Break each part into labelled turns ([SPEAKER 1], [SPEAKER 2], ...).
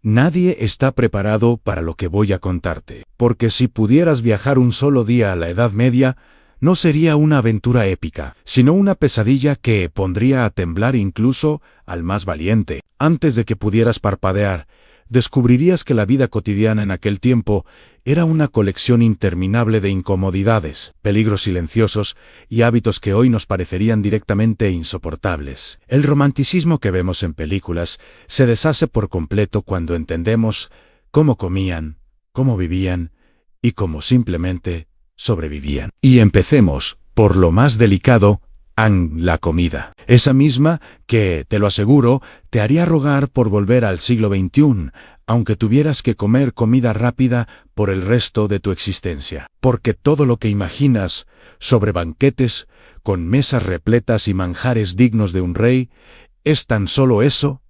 [SPEAKER 1] Nadie está preparado para lo que voy a contarte, porque si pudieras viajar un solo día a la Edad Media, no sería una aventura épica, sino una pesadilla que pondría a temblar incluso al más valiente. Antes de que pudieras parpadear, descubrirías que la vida cotidiana en aquel tiempo era una colección interminable de incomodidades, peligros silenciosos y hábitos que hoy nos parecerían directamente insoportables. El romanticismo que vemos en películas se deshace por completo cuando entendemos cómo comían, cómo vivían y cómo simplemente sobrevivían. Y empecemos por lo más delicado, la comida. Esa misma que, te lo aseguro, te haría rogar por volver al siglo XXI, aunque tuvieras que comer comida rápida por el resto de tu existencia. Porque todo lo que imaginas sobre banquetes, con mesas repletas y manjares dignos de un rey, es tan solo eso,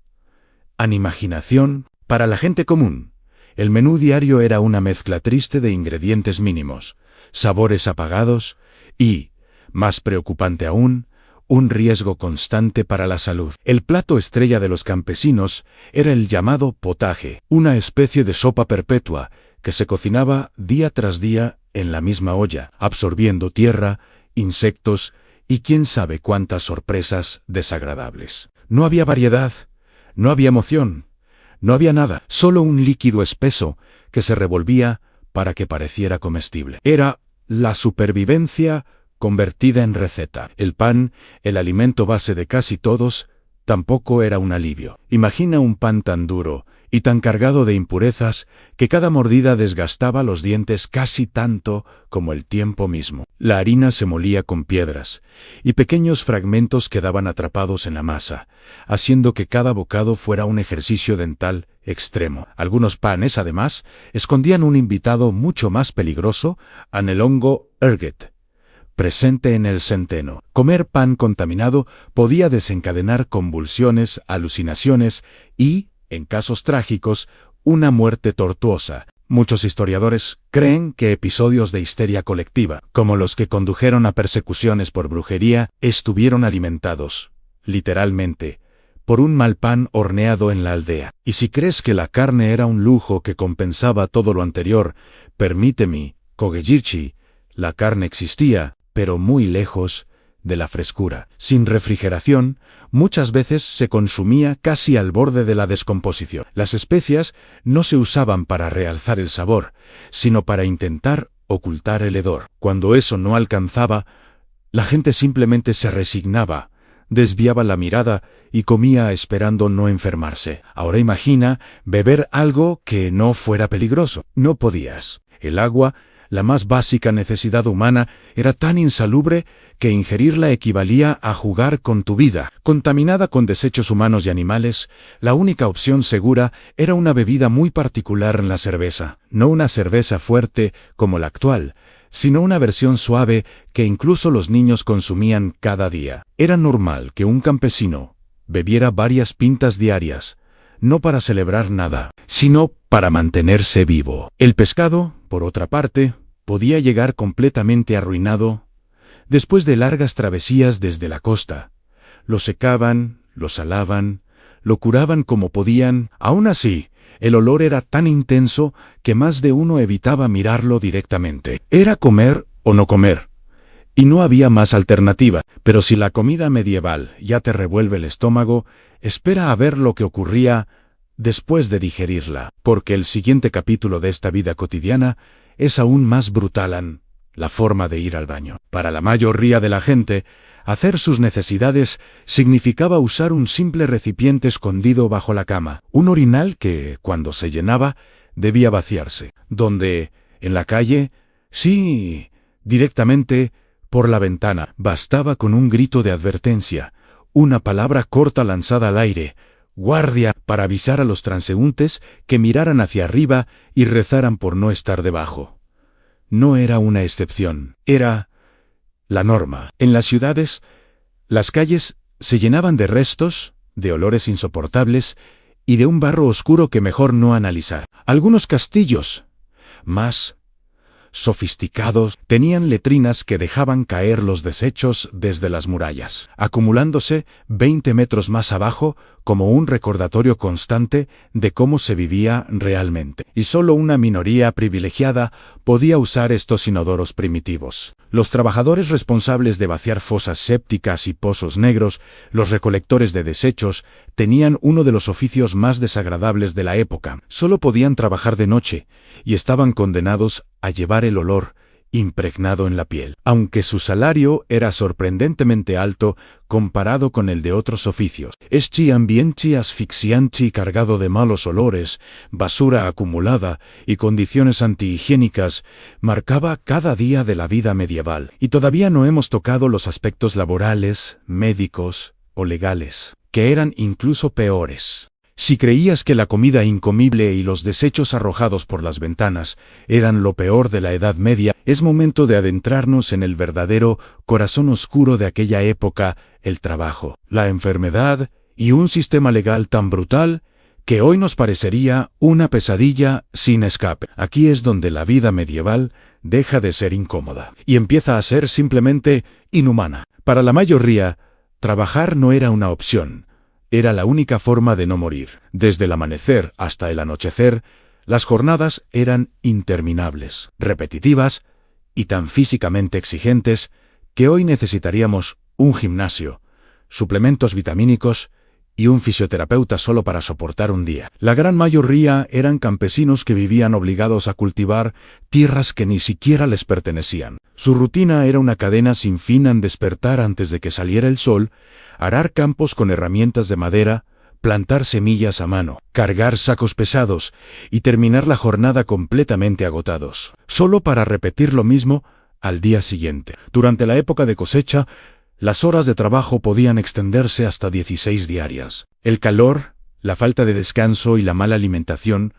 [SPEAKER 1] imaginación. Para la gente común, el menú diario era una mezcla triste de ingredientes mínimos, sabores apagados y, más preocupante aún, un riesgo constante para la salud. El plato estrella de los campesinos era el llamado potaje, una especie de sopa perpetua que se cocinaba día tras día en la misma olla, absorbiendo tierra, insectos y quién sabe cuántas sorpresas desagradables. No había variedad, no había emoción, no había nada, solo un líquido espeso que se revolvía para que pareciera comestible. Era la supervivencia convertida en receta. El pan, el alimento base de casi todos, tampoco era un alivio. Imagina un pan tan duro y tan cargado de impurezas que cada mordida desgastaba los dientes casi tanto como el tiempo mismo. La harina se molía con piedras, y pequeños fragmentos quedaban atrapados en la masa, haciendo que cada bocado fuera un ejercicio dental extremo. Algunos panes, además, escondían un invitado mucho más peligroso, el hongo ergot, presente en el centeno. Comer pan contaminado podía desencadenar convulsiones, alucinaciones y, en casos trágicos, una muerte tortuosa. Muchos historiadores creen que episodios de histeria colectiva, como los que condujeron a persecuciones por brujería, estuvieron alimentados, literalmente, por un mal pan horneado en la aldea. Y si crees que la carne era un lujo que compensaba todo lo anterior, permíteme, Kogejirchi, la carne existía, pero muy lejos de la frescura. Sin refrigeración, muchas veces se consumía casi al borde de la descomposición. Las especias no se usaban para realzar el sabor, sino para intentar ocultar el hedor. Cuando eso no alcanzaba, la gente simplemente se resignaba, desviaba la mirada y comía esperando no enfermarse. Ahora imagina beber algo que no fuera peligroso. No podías. El agua, la más básica necesidad humana, era tan insalubre que ingerirla equivalía a jugar con tu vida. Contaminada con desechos humanos y animales, la única opción segura era una bebida muy particular en la cerveza. No una cerveza fuerte como la actual, sino una versión suave que incluso los niños consumían cada día. Era normal que un campesino bebiera varias pintas diarias, no para celebrar nada, sino para mantenerse vivo. El pescado, por otra parte, podía llegar completamente arruinado después de largas travesías desde la costa. Lo secaban, lo salaban, lo curaban como podían. Aún así, el olor era tan intenso que más de uno evitaba mirarlo directamente. Era comer o no comer, y no había más alternativa. Pero si la comida medieval ya te revuelve el estómago, espera a ver lo que ocurría después de digerirla, porque el siguiente capítulo de esta vida cotidiana es aún más brutal, la forma de ir al baño. Para la mayoría de la gente, hacer sus necesidades significaba usar un simple recipiente escondido bajo la cama, un orinal que, cuando se llenaba, debía vaciarse. Donde, en la calle, sí, directamente por la ventana, bastaba con un grito de advertencia, una palabra corta lanzada al aire, guardia, para avisar a los transeúntes que miraran hacia arriba y rezaran por no estar debajo. No era una excepción, era la norma. En las ciudades, las calles se llenaban de restos, de olores insoportables y de un barro oscuro que mejor no analizar. Algunos castillos, más, sofisticados, tenían letrinas que dejaban caer los desechos desde las murallas, acumulándose 20 metros más abajo como un recordatorio constante de cómo se vivía realmente. Y solo una minoría privilegiada podía usar estos inodoros primitivos. Los trabajadores responsables de vaciar fosas sépticas y pozos negros, los recolectores de desechos, tenían uno de los oficios más desagradables de la época. Solo podían trabajar de noche y estaban condenados a llevar el olor impregnado en la piel. Aunque su salario era sorprendentemente alto comparado con el de otros oficios. Este ambiente asfixiante y cargado de malos olores, basura acumulada y condiciones antihigiénicas marcaba cada día de la vida medieval. Y todavía no hemos tocado los aspectos laborales, médicos o legales, que eran incluso peores. Si creías que la comida incomible y los desechos arrojados por las ventanas eran lo peor de la Edad Media, es momento de adentrarnos en el verdadero corazón oscuro de aquella época, el trabajo, la enfermedad y un sistema legal tan brutal que hoy nos parecería una pesadilla sin escape. Aquí es donde la vida medieval deja de ser incómoda y empieza a ser simplemente inhumana. Para la mayoría, trabajar no era una opción. Era la única forma de no morir. Desde el amanecer hasta el anochecer, las jornadas eran interminables, repetitivas y tan físicamente exigentes que hoy necesitaríamos un gimnasio, suplementos vitamínicos y un fisioterapeuta solo para soportar un día. La gran mayoría eran campesinos que vivían obligados a cultivar tierras que ni siquiera les pertenecían. Su rutina era una cadena sin fin al despertar antes de que saliera el sol, arar campos con herramientas de madera, plantar semillas a mano, cargar sacos pesados y terminar la jornada completamente agotados, solo para repetir lo mismo al día siguiente. Durante la época de cosecha, las horas de trabajo podían extenderse hasta 16 diarias. El calor, la falta de descanso y la mala alimentación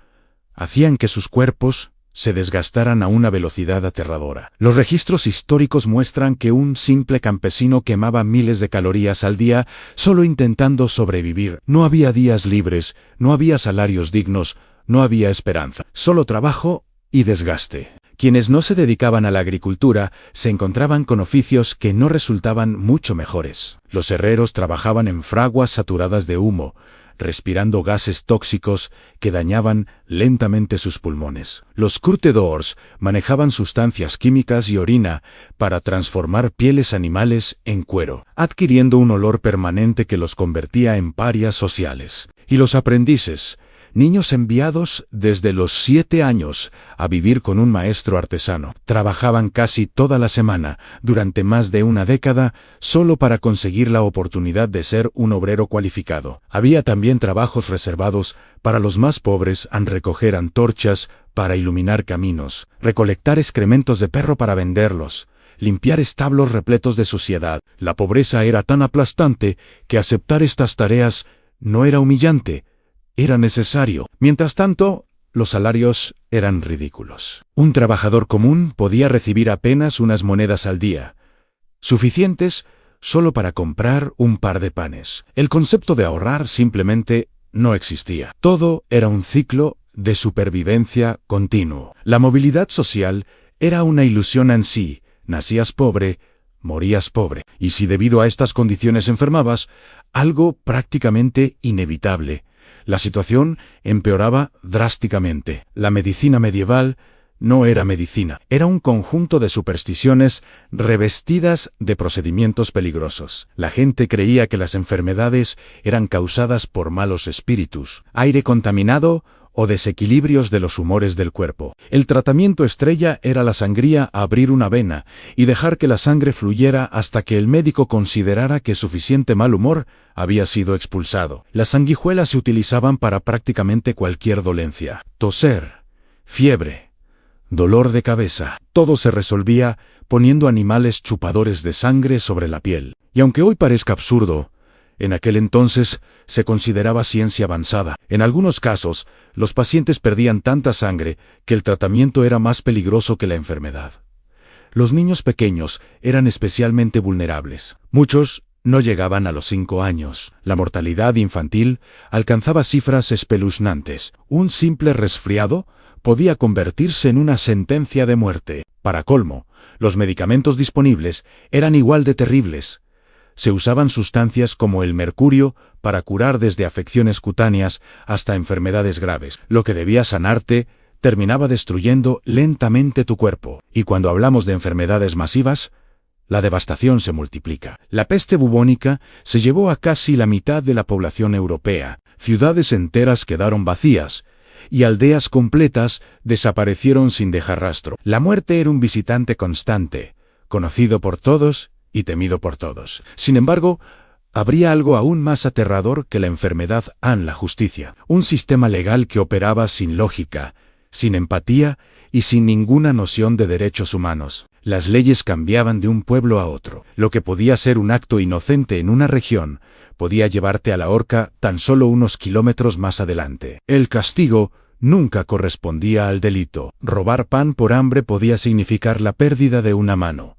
[SPEAKER 1] hacían que sus cuerpos se desgastaran a una velocidad aterradora. Los registros históricos muestran que un simple campesino quemaba miles de calorías al día solo intentando sobrevivir. No había días libres, no había salarios dignos, no había esperanza. Solo trabajo y desgaste. Quienes no se dedicaban a la agricultura se encontraban con oficios que no resultaban mucho mejores. Los herreros trabajaban en fraguas saturadas de humo, respirando gases tóxicos que dañaban lentamente sus pulmones. Los curtidors manejaban sustancias químicas y orina para transformar pieles animales en cuero, adquiriendo un olor permanente que los convertía en parias sociales. Y los aprendices, niños enviados desde los 7 años a vivir con un maestro artesano, trabajaban casi toda la semana, durante más de una década, solo para conseguir la oportunidad de ser un obrero cualificado. Había también trabajos reservados para los más pobres en recoger antorchas para iluminar caminos, recolectar excrementos de perro para venderlos, limpiar establos repletos de suciedad. La pobreza era tan aplastante que aceptar estas tareas no era humillante, era necesario. Mientras tanto, los salarios eran ridículos. Un trabajador común podía recibir apenas unas monedas al día, suficientes solo para comprar un par de panes. El concepto de ahorrar simplemente no existía. Todo era un ciclo de supervivencia continuo. La movilidad social era una ilusión en sí. Nacías pobre, morías pobre. Y si debido a estas condiciones enfermabas, algo prácticamente inevitable, la situación empeoraba drásticamente. La medicina medieval no era medicina, era un conjunto de supersticiones revestidas de procedimientos peligrosos. La gente creía que las enfermedades eran causadas por malos espíritus, aire contaminado o desequilibrios de los humores del cuerpo. El tratamiento estrella era la sangría, abrir una vena y dejar que la sangre fluyera hasta que el médico considerara que suficiente mal humor había sido expulsado. Las sanguijuelas se utilizaban para prácticamente cualquier dolencia. Toser, fiebre, dolor de cabeza. Todo se resolvía poniendo animales chupadores de sangre sobre la piel. Y aunque hoy parezca absurdo, en aquel entonces se consideraba ciencia avanzada. En algunos casos, los pacientes perdían tanta sangre que el tratamiento era más peligroso que la enfermedad. Los niños pequeños eran especialmente vulnerables. Muchos no llegaban a los 5 años. La mortalidad infantil alcanzaba cifras espeluznantes. Un simple resfriado podía convertirse en una sentencia de muerte. Para colmo, los medicamentos disponibles eran igual de terribles. Se usaban sustancias como el mercurio para curar desde afecciones cutáneas hasta enfermedades graves. Lo que debía sanarte terminaba destruyendo lentamente tu cuerpo. Y cuando hablamos de enfermedades masivas, la devastación se multiplica. La peste bubónica se llevó a casi la mitad de la población europea. Ciudades enteras quedaron vacías y aldeas completas desaparecieron sin dejar rastro. La muerte era un visitante constante, conocido por todos y temido por todos. Sin embargo, habría algo aún más aterrador que la enfermedad: la justicia. Un sistema legal que operaba sin lógica, sin empatía y sin ninguna noción de derechos humanos. Las leyes cambiaban de un pueblo a otro. Lo que podía ser un acto inocente en una región podía llevarte a la horca tan solo unos kilómetros más adelante. El castigo nunca correspondía al delito. Robar pan por hambre podía significar la pérdida de una mano,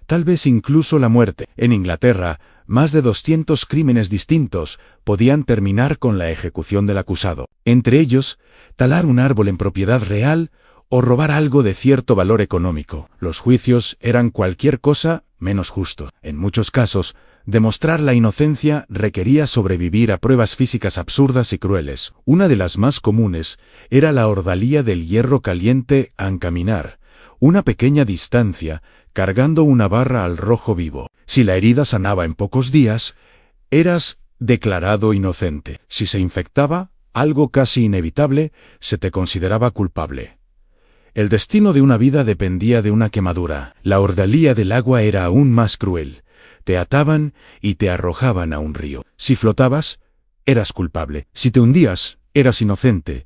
[SPEAKER 1] tal vez incluso la muerte. En Inglaterra, más de 200 crímenes distintos podían terminar con la ejecución del acusado. Entre ellos, talar un árbol en propiedad real o robar algo de cierto valor económico. Los juicios eran cualquier cosa menos justos. En muchos casos, demostrar la inocencia requería sobrevivir a pruebas físicas absurdas y crueles. Una de las más comunes era la ordalía del hierro caliente a caminar, una pequeña distancia, cargando una barra al rojo vivo. Si la herida sanaba en pocos días, eras declarado inocente. Si se infectaba, algo casi inevitable, se te consideraba culpable. El destino de una vida dependía de una quemadura. La ordalía del agua era aún más cruel. Te ataban y te arrojaban a un río. Si flotabas, eras culpable. Si te hundías, eras inocente,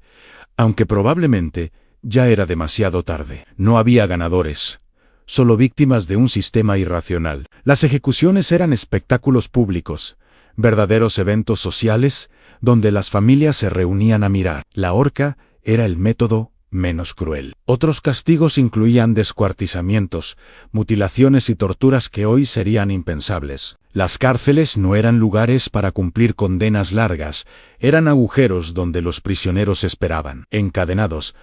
[SPEAKER 1] aunque probablemente ya era demasiado tarde. No había ganadores, solo víctimas de un sistema irracional. Las ejecuciones eran espectáculos públicos, verdaderos eventos sociales donde las familias se reunían a mirar. La horca era el método menos cruel. Otros castigos incluían descuartizamientos, mutilaciones y torturas que hoy serían impensables. Las cárceles no eran lugares para cumplir condenas largas, eran agujeros donde los prisioneros esperaban, encadenados,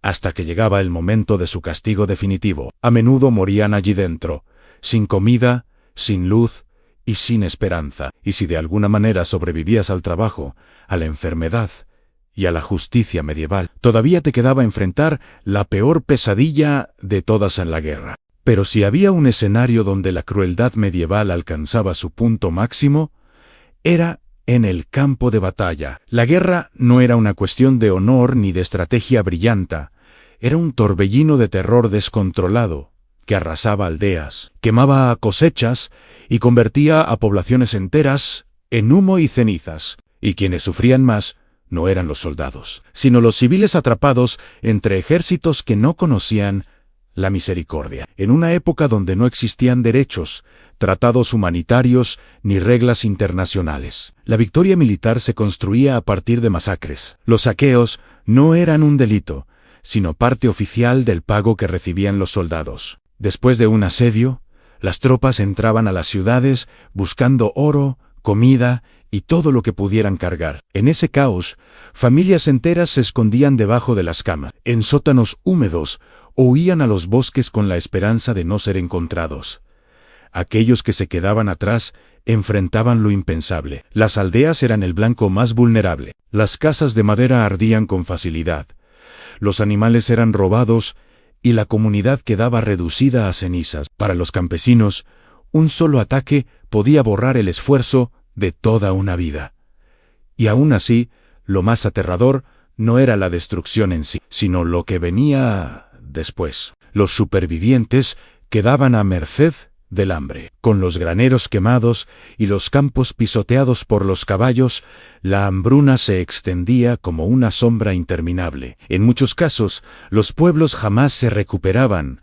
[SPEAKER 1] hasta que llegaba el momento de su castigo definitivo. A menudo morían allí dentro, sin comida, sin luz y sin esperanza. Y si de alguna manera sobrevivías al trabajo, a la enfermedad y a la justicia medieval, todavía te quedaba enfrentar la peor pesadilla de todas en la guerra. Pero si había un escenario donde la crueldad medieval alcanzaba su punto máximo, era en el campo de batalla. La guerra no era una cuestión de honor ni de estrategia brillante, era un torbellino de terror descontrolado que arrasaba aldeas, quemaba cosechas y convertía a poblaciones enteras en humo y cenizas. Y quienes sufrían más no eran los soldados, sino los civiles atrapados entre ejércitos que no conocían la misericordia. En una época donde no existían derechos, tratados humanitarios ni reglas internacionales, la victoria militar se construía a partir de masacres. Los saqueos no eran un delito, sino parte oficial del pago que recibían los soldados. Después de un asedio, las tropas entraban a las ciudades buscando oro, comida y todo lo que pudieran cargar. En ese caos, familias enteras se escondían debajo de las camas, en sótanos húmedos, o huían a los bosques con la esperanza de no ser encontrados. Aquellos que se quedaban atrás enfrentaban lo impensable. Las aldeas eran el blanco más vulnerable. Las casas de madera ardían con facilidad. Los animales eran robados y la comunidad quedaba reducida a cenizas. Para los campesinos, un solo ataque podía borrar el esfuerzo de toda una vida. Y aún así, lo más aterrador no era la destrucción en sí, sino lo que venía después. Los supervivientes quedaban a merced del hambre. Con los graneros quemados y los campos pisoteados por los caballos, la hambruna se extendía como una sombra interminable. En muchos casos, los pueblos jamás se recuperaban,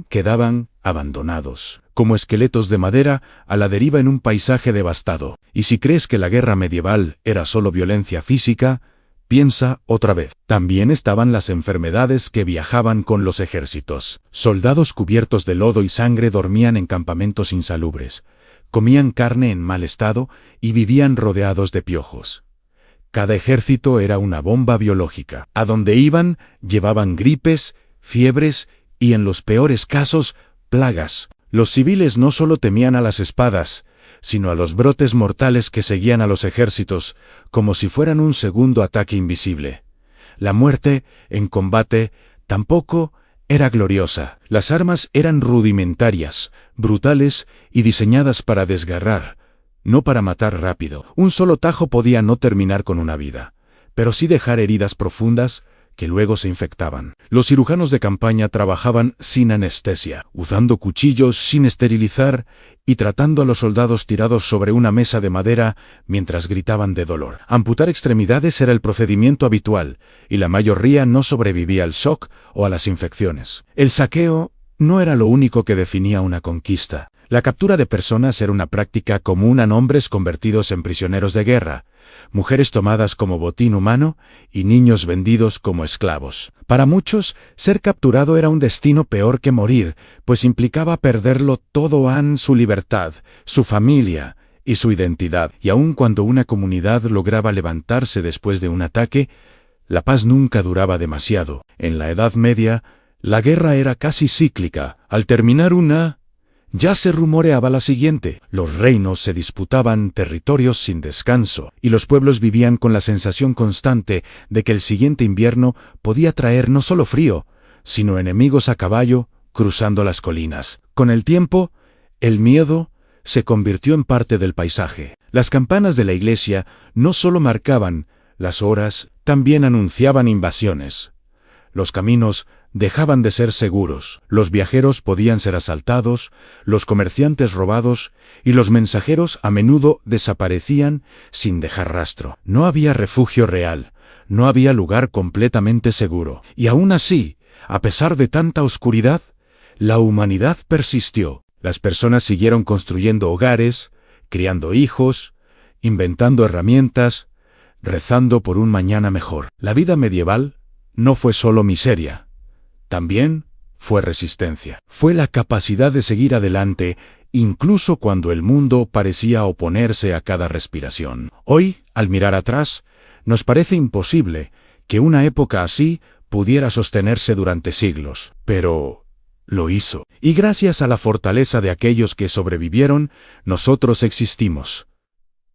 [SPEAKER 1] quedaban abandonados, como esqueletos de madera a la deriva en un paisaje devastado. Y si crees que la guerra medieval era solo violencia física, piensa otra vez. También estaban las enfermedades que viajaban con los ejércitos. Soldados cubiertos de lodo y sangre dormían en campamentos insalubres, comían carne en mal estado y vivían rodeados de piojos. Cada ejército era una bomba biológica. A donde iban, llevaban gripes, fiebres y, en los peores casos, plagas. Los civiles no solo temían a las espadas, sino a los brotes mortales que seguían a los ejércitos, como si fueran un segundo ataque invisible. La muerte, en combate, tampoco era gloriosa. Las armas eran rudimentarias, brutales y diseñadas para desgarrar, no para matar rápido. Un solo tajo podía no terminar con una vida, pero sí dejar heridas profundas que luego se infectaban. Los cirujanos de campaña trabajaban sin anestesia, usando cuchillos sin esterilizar y tratando a los soldados tirados sobre una mesa de madera mientras gritaban de dolor. Amputar extremidades era el procedimiento habitual, y la mayoría no sobrevivía al shock o a las infecciones. El saqueo no era lo único que definía una conquista. La captura de personas era una práctica común a hombres convertidos en prisioneros de guerra, mujeres tomadas como botín humano y niños vendidos como esclavos. Para muchos, ser capturado era un destino peor que morir, pues implicaba perderlo todo: su libertad, su familia y su identidad. Y aun cuando una comunidad lograba levantarse después de un ataque, la paz nunca duraba demasiado. En la Edad Media, la guerra era casi cíclica. Al terminar una, ya se rumoreaba la siguiente. Los reinos se disputaban territorios sin descanso, y los pueblos vivían con la sensación constante de que el siguiente invierno podía traer no solo frío, sino enemigos a caballo cruzando las colinas. Con el tiempo, el miedo se convirtió en parte del paisaje. Las campanas de la iglesia no solo marcaban las horas, también anunciaban invasiones. Los caminos dejaban de ser seguros, los viajeros podían ser asaltados, los comerciantes robados, y los mensajeros a menudo desaparecían sin dejar rastro. No había refugio real, no había lugar completamente seguro. Y aún así, a pesar de tanta oscuridad, la humanidad persistió. Las personas siguieron construyendo hogares, criando hijos, inventando herramientas, rezando por un mañana mejor. La vida medieval no fue solo miseria. También fue resistencia. Fue la capacidad de seguir adelante, incluso cuando el mundo parecía oponerse a cada respiración. Hoy, al mirar atrás, nos parece imposible que una época así pudiera sostenerse durante siglos. Pero lo hizo. Y gracias a la fortaleza de aquellos que sobrevivieron, nosotros existimos.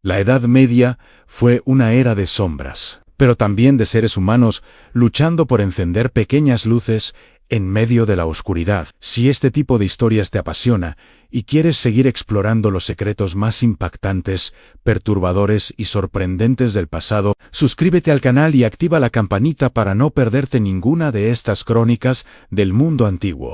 [SPEAKER 1] La Edad Media fue una era de sombras, pero también de seres humanos luchando por encender pequeñas luces en medio de la oscuridad. Si este tipo de historias te apasiona y quieres seguir explorando los secretos más impactantes, perturbadores y sorprendentes del pasado, suscríbete al canal y activa la campanita para no perderte ninguna de estas crónicas del mundo antiguo.